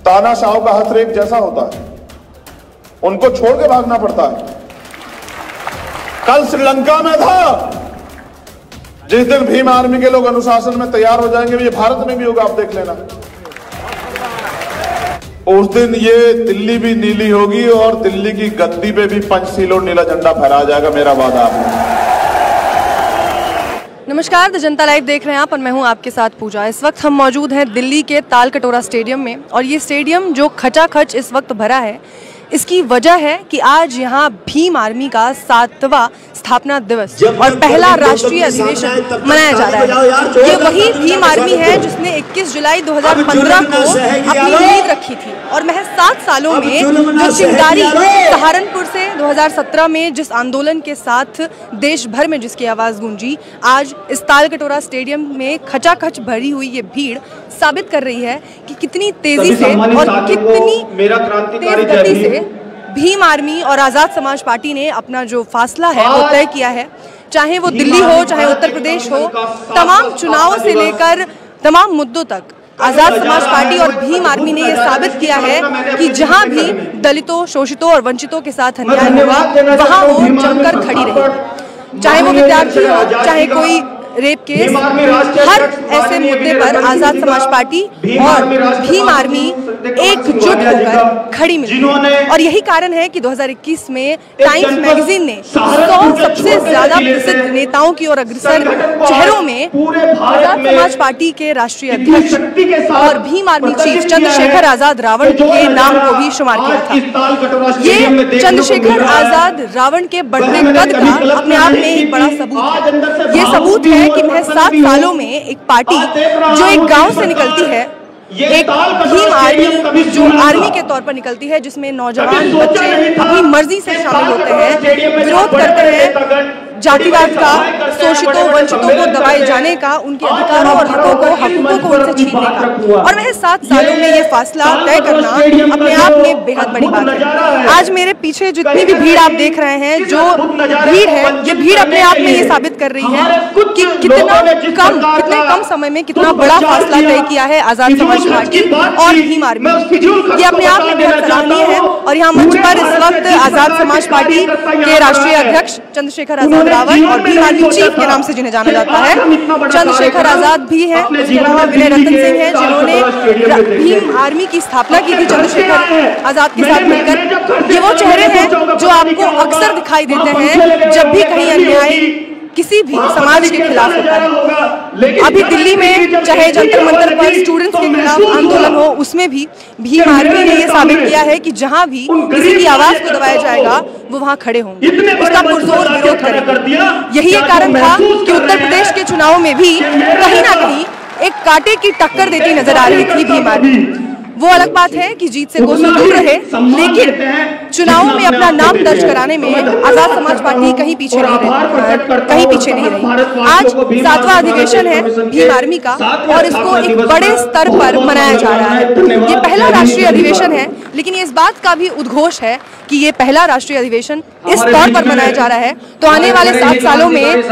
तानाशाह का हथरेक जैसा होता है, उनको छोड़ के भागना पड़ता है। कल श्रीलंका में था, जिस दिन भीम आर्मी के लोग अनुशासन में तैयार हो जाएंगे, ये भारत में भी होगा, आप देख लेना। उस दिन ये दिल्ली भी नीली होगी और दिल्ली की गद्दी पे भी पंचशील और नीला झंडा फहराया जाएगा, मेरा वादा है। नमस्कार, द जनता लाइव देख रहे हैं आप और मैं हूं आपके साथ पूजा। इस वक्त हम मौजूद हैं दिल्ली के तालकटोरा स्टेडियम में और ये स्टेडियम जो खचाखच इस वक्त भरा है, इसकी वजह है कि आज यहाँ भीम आर्मी का 7वां स्थापना दिवस और पहला राष्ट्रीय अधिवेशन मनाया जा रहा है। ये वही भीम आर्मी है जिसने 21 जुलाई 2015 को अपनी नींव रखी थी और महज 7 सालों में जो चिंगारी सहारनपुर से 2017 में जिस आंदोलन के साथ देश भर में जिसकी आवाज गूंजी, आज इस तालकटोरा स्टेडियम में खचाखच भरी हुई ये भीड़ साबित कर रही है कि कितनी तेजी से और कितनी तेज गति से भीम आर्मी और आजाद समाज पार्टी ने अपना जो फासला है वो तय किया है। चाहे वो दिल्ली हो, चाहे उत्तर प्रदेश हो, तमाम चुनावों से लेकर तमाम मुद्दों तक आजाद समाज पार्टी और भीम आर्मी ने ये साबित किया है कि जहां भी दलितों, शोषितों और वंचितों के साथ अन्याय हुआ, वहां वो जमकर खड़ी रही। चाहे वो विद्यार्थी हो, चाहे कोई रेप केस, हर ऐसे मुद्दे पर आजाद समाज पार्टी और भीम आर्मी एकजुट होकर खड़ी मिली। और यही कारण है कि 2021 में टाइम्स मैगजीन ने 100 सबसे ज्यादा प्रसिद्ध नेताओं की और अग्रसर चेहरों में आजाद समाज पार्टी के राष्ट्रीय अध्यक्ष और भीम आर्मी चीफ चंद्रशेखर आजाद रावण के नाम को भी शुमार किया था। ये चंद्रशेखर आजाद रावण के बढ़ते कद का अपने आप में एक बड़ा सबूत है। ये सबूत है कि महज 7 सालों में एक पार्टी जो एक गांव से निकलती है, एक भीम आर्मी जो आर्मी के तौर पर निकलती है, जिसमें नौजवान बच्चे अपनी मर्जी से शामिल होते हैं, विरोध करते हैं जातिवाद का, शोषितों वंचितों को दबाए जाने का, उनके अधिकारों और हकों को उनसे छीनने का। और वह 7 सालों में ये फासला तय करना अपने आप में बेहद बड़ी बात है। आज मेरे पीछे जितनी भी भीड़ आप देख रहे हैं, जो भीड़ है, ये भीड़ अपने आप में ये साबित कर रही है कि कितने कम समय में कितना बड़ा फासला तय किया है आजाद समाज पार्टी और भीम आर्मी। ये अपने आप में बेहद सराहनीय है। और यहाँ मंच पर इस वक्त आजाद समाज पार्टी के राष्ट्रीय अध्यक्ष चंद्रशेखर आजाद रावण और भीम आर्मी चीफ के नाम से जिन्हें जाना जाता है चंद्रशेखर आजाद भी है। इसके अलावा विनय रतन सिंह है, जिन्होंने भीम आर्मी की स्थापना की थी चंद्रशेखर आजाद के साथ मिलकर। ये वो चेहरे हैं जो आपको अक्सर दिखाई देते हैं जब भी कहीं अन्याय किसी भी समाज के खिलाफ होता है। अभी दिल्ली में चाहे जंतर मंतर पर स्टूडेंट्स के खिलाफ आंदोलन हो, उसमें भी भीम आर्मी ने ये साबित किया है कि जहां भी किसी की आवाज को दबाया जाएगा, वो वहां खड़े होंगे, उसका पुरजोर विरोध करेंगे। यही एक कारण था कि उत्तर प्रदेश के चुनाव में भी कहीं ना कहीं एक कांटे की टक्कर देती नजर आ रही थी भीम आर्मी। वो अलग बात है कि जीत से कोसों दूर रहे, लेकिन चुनावों में अपना नाम दर्ज कराने में आजाद समाज पार्टी कहीं पीछे नहीं रही। आज 7वां अधिवेशन है भीम आर्मी का और इसको एक बड़े स्तर पर मनाया जा रहा है। ये पहला राष्ट्रीय अधिवेशन है, लेकिन ये इस बात का भी उद्घोष है कि ये पहला राष्ट्रीय अधिवेशन इस तौर पर मनाया जा रहा है, तो आने वाले 7 सालों में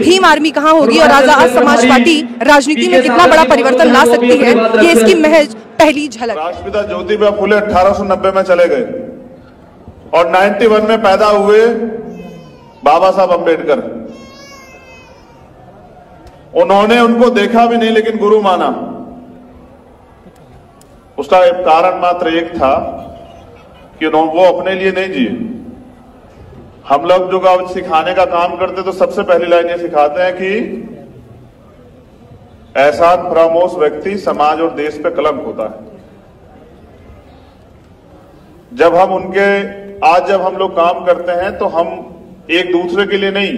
भीम आर्मी कहाँ होगी और आजाद समाज पार्टी राजनीति में कितना बड़ा परिवर्तन ला सकती है, ये इसकी महज पहली झलक। राष्ट्रपिता ज्योतिबा फुले 1890 में चले गए और 91 में पैदा हुए बाबा साहब अम्बेडकर। उन्होंने उनको देखा भी नहीं, लेकिन गुरु माना। उसका एक कारण मात्र एक था कि वो अपने लिए नहीं जिए। हम लोग जो सिखाने का काम करते तो सबसे पहली लाइन ये सिखाते हैं कि ऐसा फरामोश व्यक्ति समाज और देश पे कलंक होता है। जब हम लोग काम करते हैं तो हम एक दूसरे के लिए नहीं,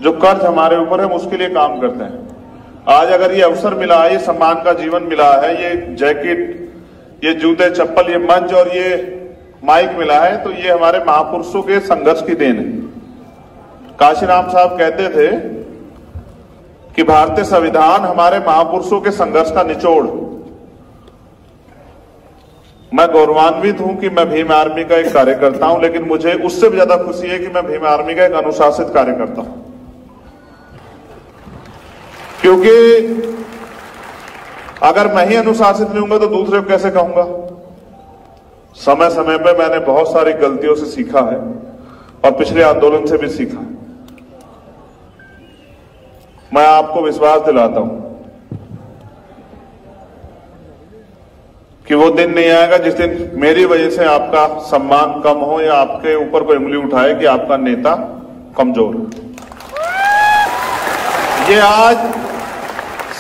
जो कर्ज हमारे ऊपर है उसके लिए काम करते हैं। आज अगर ये अवसर मिला है, ये सम्मान का जीवन मिला है, ये जैकेट, ये जूते चप्पल, ये मंच और ये माइक मिला है, तो ये हमारे महापुरुषों के संघर्ष की देन है। काशीराम साहब कहते थे कि भारतीय संविधान हमारे महापुरुषों के संघर्ष का निचोड़। मैं गौरवान्वित हूं कि मैं भीम आर्मी का एक कार्यकर्ता हूं, लेकिन मुझे उससे भी ज्यादा खुशी है कि मैं भीम आर्मी का एक अनुशासित कार्यकर्ता हूं। क्योंकि अगर मैं ही अनुशासित नहीं हूंगा तो दूसरे को कैसे कहूंगा? समय समय पर मैंने बहुत सारी गलतियों से सीखा है और पिछले आंदोलन से भी सीखा है। मैं आपको विश्वास दिलाता हूं कि वो दिन नहीं आएगा जिस दिन मेरी वजह से आपका सम्मान कम हो या आपके ऊपर कोई उंगली उठाए कि आपका नेता कमजोर है। ये आज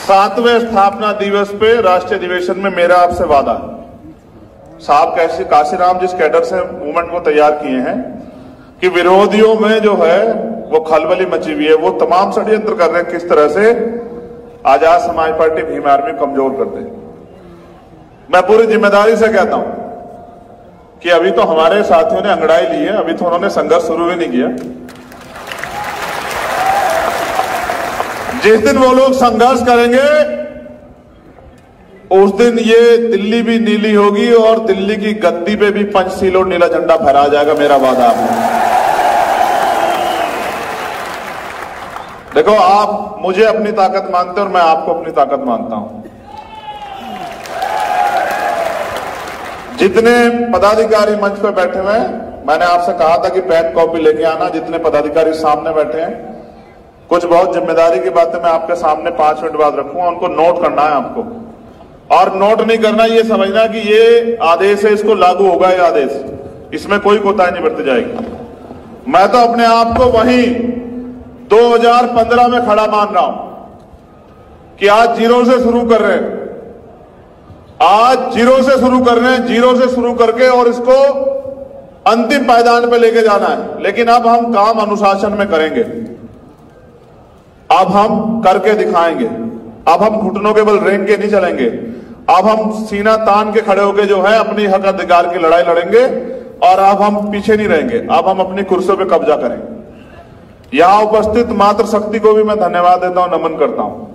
7वें स्थापना दिवस पे राष्ट्रीय अधिवेशन में मेरा आपसे वादा है। साहब काशीराम जिस कैडर से मूवमेंट को तैयार किए हैं कि विरोधियों में जो है वो खलबली मची हुई है, वो तमाम षड्यंत्र कर रहे हैं किस तरह से आजाद समाज पार्टी भीम आर्मी कमजोर कर दे। मैं पूरी जिम्मेदारी से कहता हूं कि अभी तो हमारे साथियों ने अंगड़ाई ली है, अभी तो उन्होंने संघर्ष शुरू भी नहीं किया। जिस दिन वो लोग संघर्ष करेंगे उस दिन ये दिल्ली भी नीली होगी और दिल्ली की गद्दी पे भी पंचशील और नीला झंडा फहराया जाएगा, मेरा वादा है। देखो, आप मुझे अपनी ताकत मानते हैं और मैं आपको अपनी ताकत मानता हूं। जितने पदाधिकारी मंच पे बैठे हुए हैं, मैंने आपसे कहा था कि पेन कॉपी लेके आना। जितने पदाधिकारी सामने बैठे हैं, कुछ बहुत जिम्मेदारी की बातें मैं आपके सामने 5 मिनट बाद रखूंगा, उनको नोट करना है आपको। और नोट नहीं करना, ये समझना कि ये आदेश है, इसको लागू होगा ये आदेश, इसमें कोई कोताही नहीं बरती जाएगी। मैं तो अपने आप को वहीं 2015 में खड़ा मान रहा हूं कि आज जीरो से शुरू कर रहे हैं, आज जीरो से शुरू कर रहे हैं, जीरो से शुरू करके और इसको अंतिम पायदान पे लेके जाना है। लेकिन अब हम काम अनुशासन में करेंगे, अब हम करके दिखाएंगे, अब हम घुटनों के बल रेंग के नहीं चलेंगे, अब हम सीना तान के खड़े होके जो है अपनी हक अधिकार की लड़ाई लड़ेंगे और अब हम पीछे नहीं रहेंगे, अब हम अपनी कुर्सियों पे कब्जा करेंगे। यहां उपस्थित मातृ शक्ति को भी मैं धन्यवाद देता हूं, नमन करता हूं।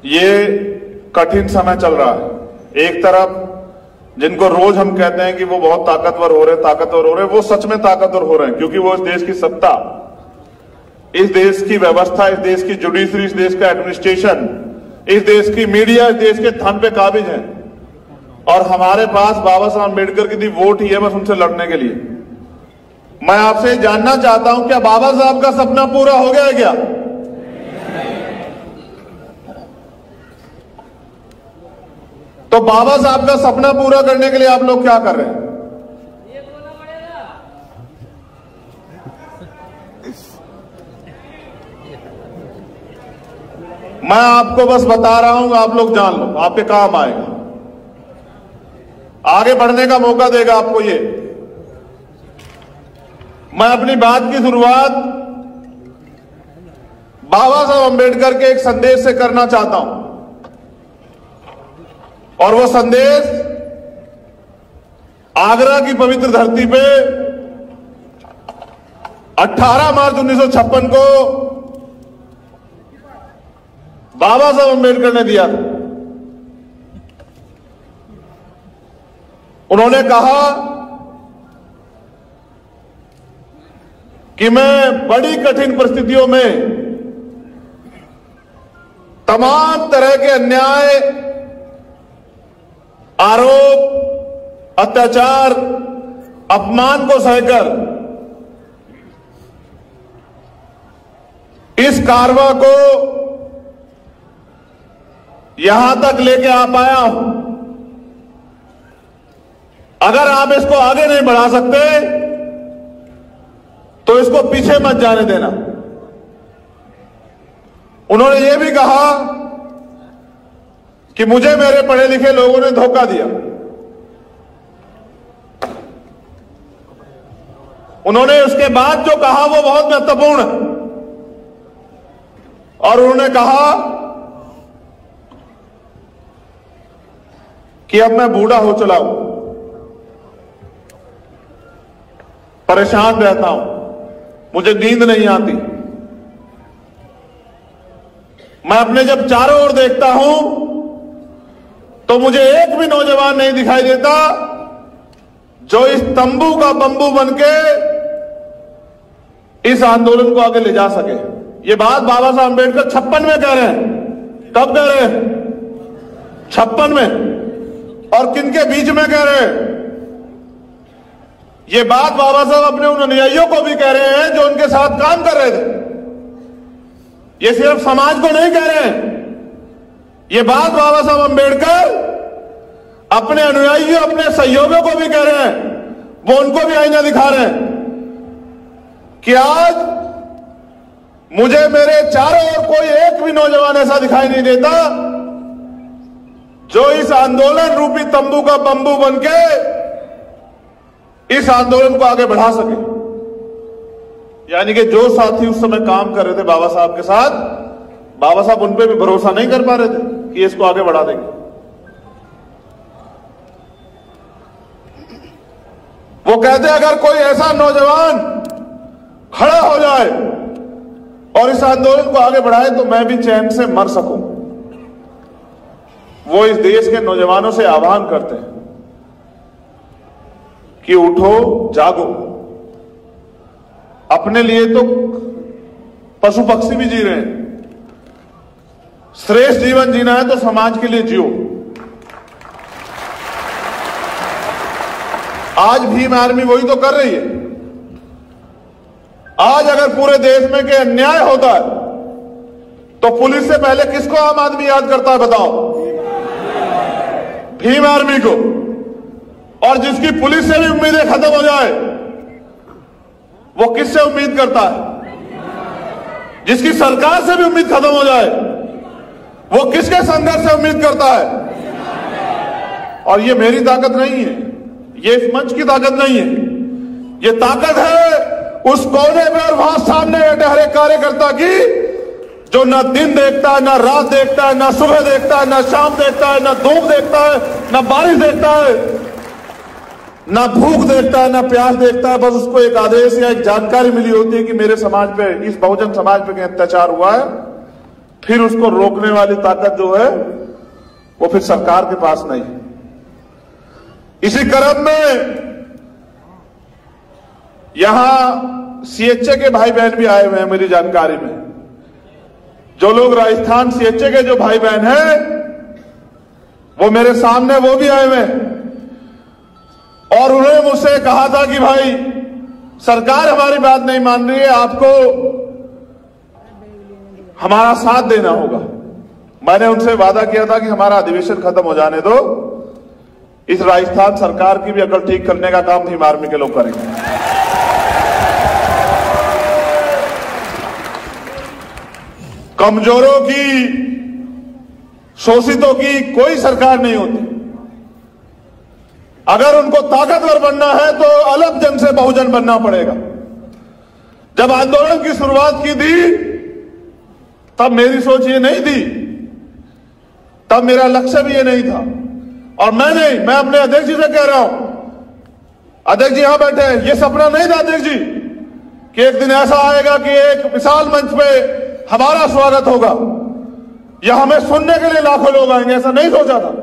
ये कठिन समय चल रहा है। एक तरफ जिनको रोज हम कहते हैं कि वो बहुत ताकतवर हो रहे, वो सच में ताकतवर हो रहे हैं, क्योंकि वो इस देश की सत्ता, इस देश की व्यवस्था, इस देश की जुडिशरी, इस देश का एडमिनिस्ट्रेशन, इस देश की मीडिया, इस देश के थन पे काबिज है। और हमारे पास बाबा साहब अम्बेडकर की दी वोट ही है बस उनसे लड़ने के लिए। मैं आपसे जानना चाहता हूं, क्या बाबा साहब का सपना पूरा हो गया है क्या? तो बाबा साहब का सपना पूरा करने के लिए आप लोग क्या कर रहे हैं? मैं आपको बस बता रहा हूं, आप लोग जान लो, आपके काम आएगा, आगे बढ़ने का मौका देगा आपको ये। मैं अपनी बात की शुरुआत बाबा साहब अम्बेडकर के एक संदेश से करना चाहता हूं, और वो संदेश आगरा की पवित्र धरती पे 18 मार्च 1956 को बाबा साहब अम्बेडकर ने दिया था। उन्होंने कहा कि मैं बड़ी कठिन परिस्थितियों में तमाम तरह के अन्याय, आरोप, अत्याचार, अपमान को सहकर इस कारवां को यहां तक लेके आ पाया हूं। अगर आप इसको आगे नहीं बढ़ा सकते तो इसको पीछे मत जाने देना। उन्होंने यह भी कहा कि मुझे मेरे पढ़े लिखे लोगों ने धोखा दिया। उन्होंने उसके बाद जो कहा वो बहुत महत्वपूर्ण है, और उन्होंने कहा कि अब मैं बूढ़ा हो चला हूं, परेशान रहता हूं, मुझे नींद नहीं आती। मैं अपने जब चारों ओर देखता हूं तो मुझे एक भी नौजवान नहीं दिखाई देता जो इस तंबू का बंबू बनके इस आंदोलन को आगे ले जा सके। ये बात बाबा साहब अम्बेडकर 56 में कह रहे हैं। कब कह रहे हैं? 56 में। और किनके बीच में कह रहे हैं? ये बात बाबा साहब अपने उन अनुयायियों को भी कह रहे हैं जो उनके साथ काम कर रहे थे। ये सिर्फ समाज को नहीं कह रहे हैं, ये बात बाबा साहब अंबेडकर अपने अनुयायियों, अपने सहयोगियों को भी कह रहे हैं। वो उनको भी आईना दिखा रहे हैं कि आज मुझे मेरे चारों ओर कोई एक भी नौजवान ऐसा दिखाई नहीं देता जो इस आंदोलन रूपी तंबू का बंबू बनके इस आंदोलन को आगे बढ़ा सके। यानी कि जो साथी उस समय काम कर रहे थे बाबा साहब के साथ, बाबा साहब उन पे भी भरोसा नहीं कर पा रहे थे कि इसको आगे बढ़ा देंगे। वो कहते अगर कोई ऐसा नौजवान खड़ा हो जाए और इस आंदोलन को आगे बढ़ाए तो मैं भी चैन से मर सकूं। वो इस देश के नौजवानों से आह्वान करते हैं कि उठो, जागो। अपने लिए तो पशु पक्षी भी जी रहे हैं, श्रेष्ठ जीवन जीना है तो समाज के लिए जियो। आज भीम आर्मी वही तो कर रही है। आज अगर पूरे देश में के अन्याय होता है तो पुलिस से पहले किसको आम आदमी याद करता है बताओ? भीम आर्मी को। और जिसकी पुलिस से भी उम्मीदें खत्म हो जाए वो किससे उम्मीद करता है? जिसकी सरकार से भी उम्मीद खत्म हो जाए वो किसके संघर्ष से उम्मीद करता है? और ये मेरी ताकत नहीं है, ये इस मंच की ताकत नहीं है, ये ताकत है उस कोने में और वहां सामने बैठे हर एक कार्यकर्ता की, जो ना दिन देखता है, ना रात देखता है, ना सुबह देखता है, ना शाम देखता है, ना धूप देखता है, ना बारिश देखता है, ना भूख देखता है, ना प्यास देखता है। बस उसको एक आदेश या एक जानकारी मिली होती है कि मेरे समाज पे, इस बहुजन समाज पे कहीं अत्याचार हुआ है। फिर उसको रोकने वाली ताकत जो है वो फिर सरकार के पास नहीं। इसी क्रम में यहां सीएचए के भाई बहन भी आए हुए हैं मेरी जानकारी में। जो लोग राजस्थान सीएचए के जो भाई बहन हैं वो मेरे सामने वो भी आए हुए हैं और उन्होंने मुझसे कहा था कि भाई सरकार हमारी बात नहीं मान रही है, आपको हमारा साथ देना होगा। मैंने उनसे वादा किया था कि हमारा अधिवेशन खत्म हो जाने दो, इस राजस्थान सरकार की भी अकल ठीक करने का काम भीम आर्मी के लोग करेंगे। कमजोरों की, शोषितों की कोई सरकार नहीं होती। अगर उनको ताकतवर बनना है तो अलग जन से बहुजन बनना पड़ेगा। जब आंदोलन की शुरुआत की थी तब मेरी सोच ये नहीं थी, तब मेरा लक्ष्य भी ये नहीं था। और मैं अपने अध्यक्ष जी से कह रहा हूं, अध्यक्ष जी यहां बैठे हैं, ये सपना नहीं था अध्यक्ष जी कि एक दिन ऐसा आएगा कि एक विशाल मंच पे हमारा स्वागत होगा या हमें सुनने के लिए लाखों लोग आएंगे, ऐसा नहीं सोचा था।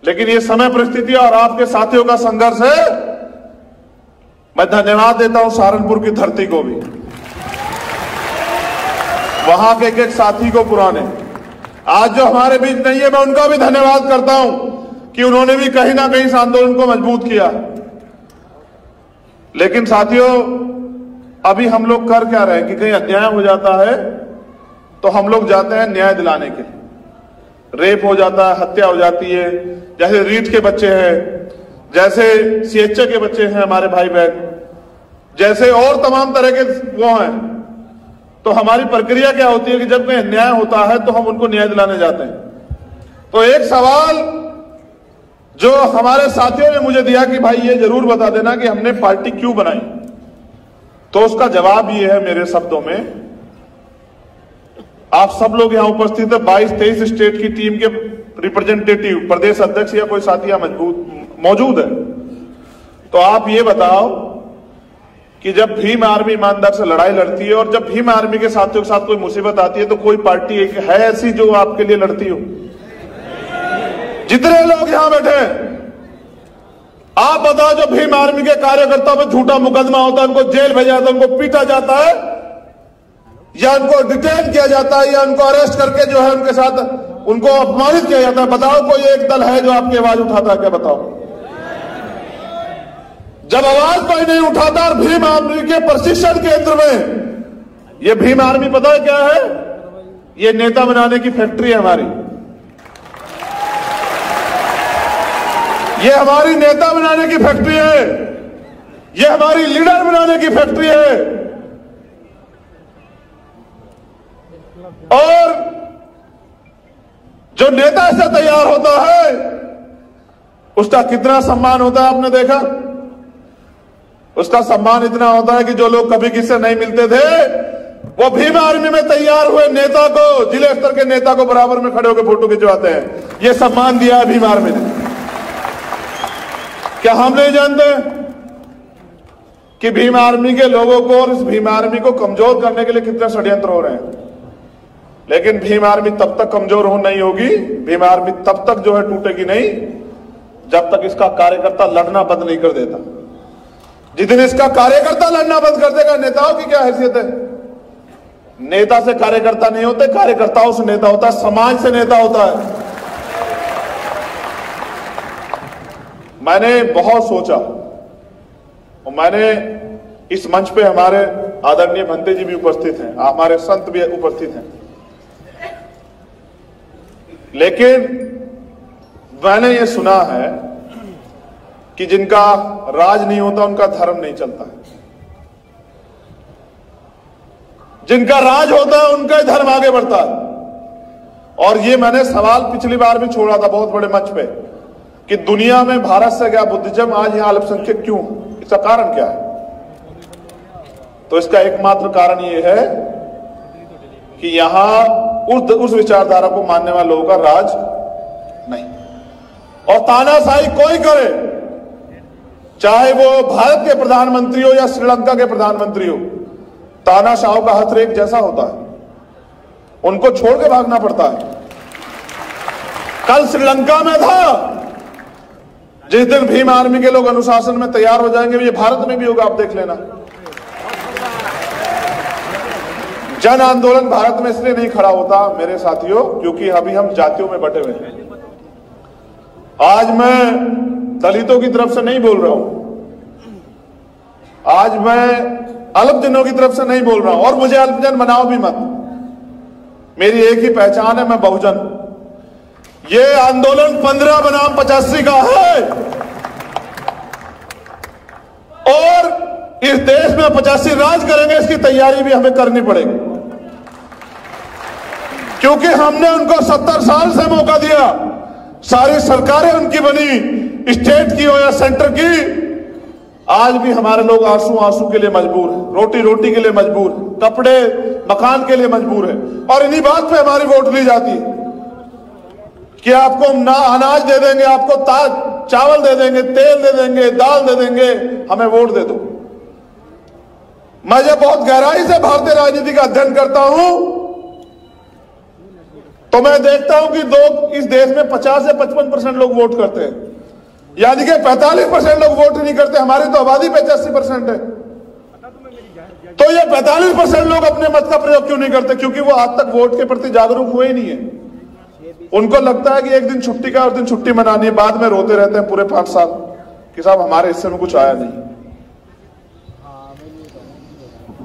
लेकिन ये समय, परिस्थितियां और आपके साथियों का संघर्ष है। मैं धन्यवाद देता हूं सहारनपुर की धरती को भी, वहां के एक साथी को पुराने, आज जो हमारे बीच नहीं है, मैं उनका भी धन्यवाद करता हूं कि उन्होंने भी कहीं ना कहीं इस आंदोलन को मजबूत किया। लेकिन साथियों, अभी हम लोग कर क्या रहे हैं कि कहीं अन्याय हो जाता है तो हम लोग जाते हैं न्याय दिलाने के लिए। रेप हो जाता है, हत्या हो जाती है, जैसे रीट के बच्चे हैं, जैसे सीएचए के बच्चे हैं हमारे भाई बहन, जैसे और तमाम तरह के वो हैं। तो हमारी प्रक्रिया क्या होती है कि जब कोई अन्याय होता है तो हम उनको न्याय दिलाने जाते हैं। तो एक सवाल जो हमारे साथियों ने मुझे दिया कि भाई ये जरूर बता देना कि हमने पार्टी क्यों बनाई, तो उसका जवाब ये है मेरे शब्दों में। आप सब लोग यहां उपस्थित है, 22-23 स्टेट की टीम के रिप्रेजेंटेटिव, प्रदेश अध्यक्ष या कोई साथी यहां मौजूद है। तो आप ये बताओ कि जब भीम आर्मी ईमानदार से लड़ाई लड़ती है और जब भीम आर्मी के साथियों के साथ कोई मुसीबत आती है तो कोई पार्टी है ऐसी जो आपके लिए लड़ती हो? जितने लोग यहां बैठे हैं, आप बताओ, जो भीम आर्मी के कार्यकर्ताओं पर झूठा मुकदमा होता है, उनको जेल भेजा जाता है, उनको पीटा जाता है, या उनको डिटेन किया जाता है या उनको अरेस्ट करके जो है उनके साथ उनको अपमानित किया जाता है। बताओ कोई एक दल है जो आपकी आवाज उठाता है क्या? बताओ। जब आवाज कोई नहीं उठाता और भीम आर्मी के प्रशिक्षण केंद्र में, ये भीम आर्मी पता है क्या है? ये नेता बनाने की फैक्ट्री है हमारी। ये हमारी नेता बनाने की फैक्ट्री है, ये हमारी लीडर बनाने की फैक्ट्री है। और जो नेता ऐसा तैयार होता है उसका कितना सम्मान होता है आपने देखा? उसका सम्मान इतना होता है कि जो लोग कभी किससे नहीं मिलते थे वो भीम आर्मी में तैयार हुए नेता को, जिले स्तर के नेता को बराबर में खड़े होकर फोटो खिंचवाते हैं। ये सम्मान दिया है भीम आर्मी ने। क्या हम नहीं जानते कि भीम आर्मी के लोगों को और इस भीम आर्मी को कमजोर करने के लिए कितने षड्यंत्र हो रहे हैं? लेकिन भीम आर्मी तब तक कमजोर हो नहीं होगी, भीम आर्मी तब तक जो है टूटेगी नहीं जब तक इसका कार्यकर्ता लड़ना बंद नहीं कर देता। जिस दिन इसका कार्यकर्ता लड़ना बंद कर देगा, नेताओं की क्या हैसियत है? नेता से कार्यकर्ता नहीं होते, कार्यकर्ताओं से नेता होता है, समाज से नेता होता है। मैंने बहुत सोचा और मैंने इस मंच पे हमारे आदरणीय भंते जी भी उपस्थित हैं, हमारे संत भी उपस्थित हैं, लेकिन मैंने ये सुना है कि जिनका राज नहीं होता उनका धर्म नहीं चलता है, जिनका राज होता है उनका ही धर्म आगे बढ़ता है। और ये मैंने सवाल पिछली बार भी छोड़ा था बहुत बड़े मंच पे कि दुनिया में भारत से क्या बुद्धिज्म आज यहां अल्पसंख्यक क्यों? इसका कारण क्या है? तो इसका एकमात्र कारण ये है कि यहां उस विचारधारा को मानने वाले लोगों का राज नहीं। और तानाशाही कोई करे, चाहे वो भारत के प्रधानमंत्री हो या श्रीलंका के प्रधानमंत्री हो, तानाशाहों का हथ एक जैसा होता है, उनको छोड़ के भागना पड़ता है। कल श्रीलंका में था, जिस दिन भीम आर्मी के लोग अनुशासन में तैयार हो जाएंगे ये भारत में भी होगा, आप देख लेना। जन आंदोलन भारत में इसलिए नहीं खड़ा होता मेरे साथियों क्योंकि अभी हम जातियों में बटे हुए हैं। आज मैं दलितों की तरफ से नहीं बोल रहा हूं, आज मैं अल्पजनों की तरफ से नहीं बोल रहा हूं, और मुझे अल्पजन बनाओ भी मत। मेरी एक ही पहचान है, मैं बहुजन। ये आंदोलन 15 बनाम 85 का है और इस देश में 85 राज करेंगे, इसकी तैयारी भी हमें करनी पड़ेगी क्योंकि हमने उनको 70 साल से मौका दिया। सारी सरकारें उनकी बनी, स्टेट की हो या सेंटर की, आज भी हमारे लोग आंसू आंसू के लिए मजबूर है, रोटी रोटी के लिए मजबूर है, कपड़े मकान के लिए मजबूर है। और इन्हीं बात पे हमारी वोट ली जाती है कि आपको ना अनाज दे देंगे, आपको चावल दे देंगे, तेल दे देंगे, दाल दे देंगे, हमें वोट दे दो। मैं जब बहुत गहराई से भारतीय राजनीति का अध्ययन करता हूं तो मैं देखता हूं कि इस देश में 50 से 55% लोग वोट करते हैं, यानी कि 45% लोग वोट नहीं करते। हमारी तो आबादी 85% है। तो ये 45% लोग अपने मत का प्रयोग क्यों नहीं करते? क्योंकि वो आज तक वोट के प्रति जागरूक हुए ही नहीं है। उनको लगता है कि एक दिन छुट्टी का और दिन छुट्टी मनानी है, बाद में रोते रहते हैं पूरे 5 साल कि साहब हमारे हिस्से में कुछ आया नहीं।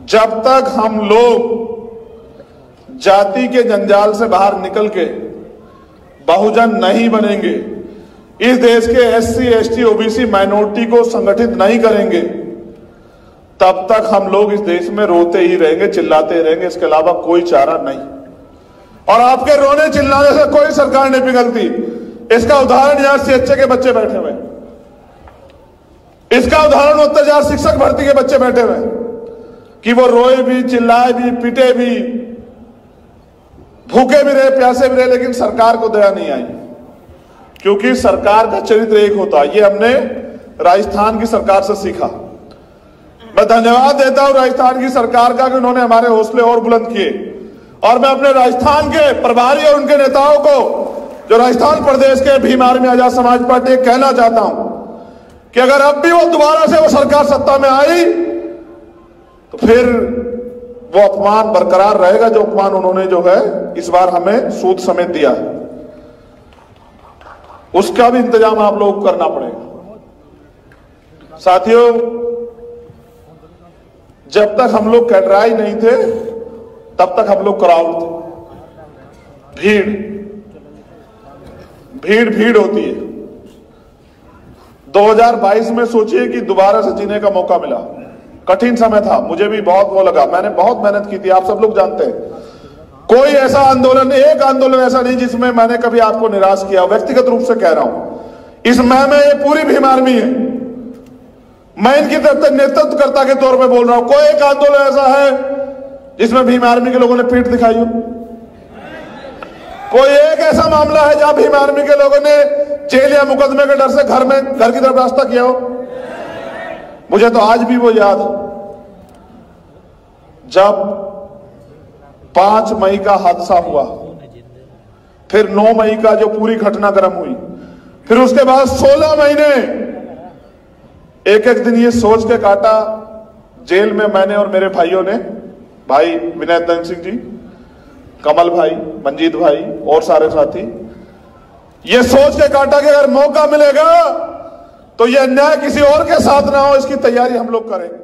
जब तक हम लोग जाति के जंजाल से बाहर निकल के बहुजन नहीं बनेंगे, इस देश के एससी, एसटी, ओबीसी माइनॉरिटी को संगठित नहीं करेंगे, तब तक हम लोग इस देश में रोते ही रहेंगे, चिल्लाते रहेंगे, इसके अलावा कोई चारा नहीं। और आपके रोने चिल्लाने से कोई सरकार नहीं पिघलती। इसका उदाहरण यहां सीएचए के बच्चे बैठे हुए, इसका उदाहरण अत्याचार शिक्षक भर्ती के बच्चे बैठे हुए कि वो रोए भी, चिल्लाए भी, पिटे भी, भूखे भी रहे, प्यासे भी रहे, लेकिन सरकार को दया नहीं आई क्योंकि सरकार का चरित्र एक होता है। ये हमने राजस्थान की सरकार से सीखा। मैं धन्यवाद देता हूं राजस्थान की सरकार का कि उन्होंने हमारे हौसले और बुलंद किए। और मैं अपने राजस्थान के प्रभारी और उनके नेताओं को, जो राजस्थान प्रदेश के भीम आर्मी आजाद समाज पार्टी, कहना चाहता हूं कि अगर अब भी वो दोबारा से वो सरकार सत्ता में आई तो फिर वो अपमान बरकरार रहेगा जो अपमान उन्होंने जो है इस बार हमें सूद समेत दिया है, उसका भी इंतजाम आप लोगों को करना पड़ेगा। साथियों, जब तक हम लोग कैडराई नहीं थे तब तक हम लोग क्राउड थे, भीड़ होती है। 2022 में सोचिए कि दोबारा से जीने का मौका मिला, कठिन समय था, मुझे भी बहुत वो लगा, मैंने बहुत मेहनत की थी, आप सब लोग जानते हैं। कोई ऐसा आंदोलन, एक आंदोलन ऐसा नहीं जिसमें मैंने कभी आपको निराश किया, व्यक्तिगत रूप से कह रहा हूं। इस मैं में ये पूरी भीम आर्मी है, मैं इनकी तरफ नेतृत्वकर्ता के तौर पे बोल रहा हूं। कोई एक आंदोलन ऐसा है जिसमें भीम आर्मी के लोगों ने पीठ दिखाई हो? कोई एक ऐसा मामला है जहां भीम आर्मी के लोगों ने जेल या मुकदमे के डर से घर की तरफ रास्ता किया हो? मुझे तो आज भी वो याद है जब 5 मई का हादसा हुआ, फिर 9 मई का जो पूरी घटनाक्रम हुई, फिर उसके बाद 16 महीने एक एक दिन ये सोच के काटा जेल में, मैंने और मेरे भाइयों ने, भाई विनय दन सिंह जी, कमल भाई, मंजीत भाई और सारे साथी, ये सोच के काटा कि अगर मौका मिलेगा तो ये अन्याय किसी और के साथ ना हो, इसकी तैयारी हम लोग करेंगे।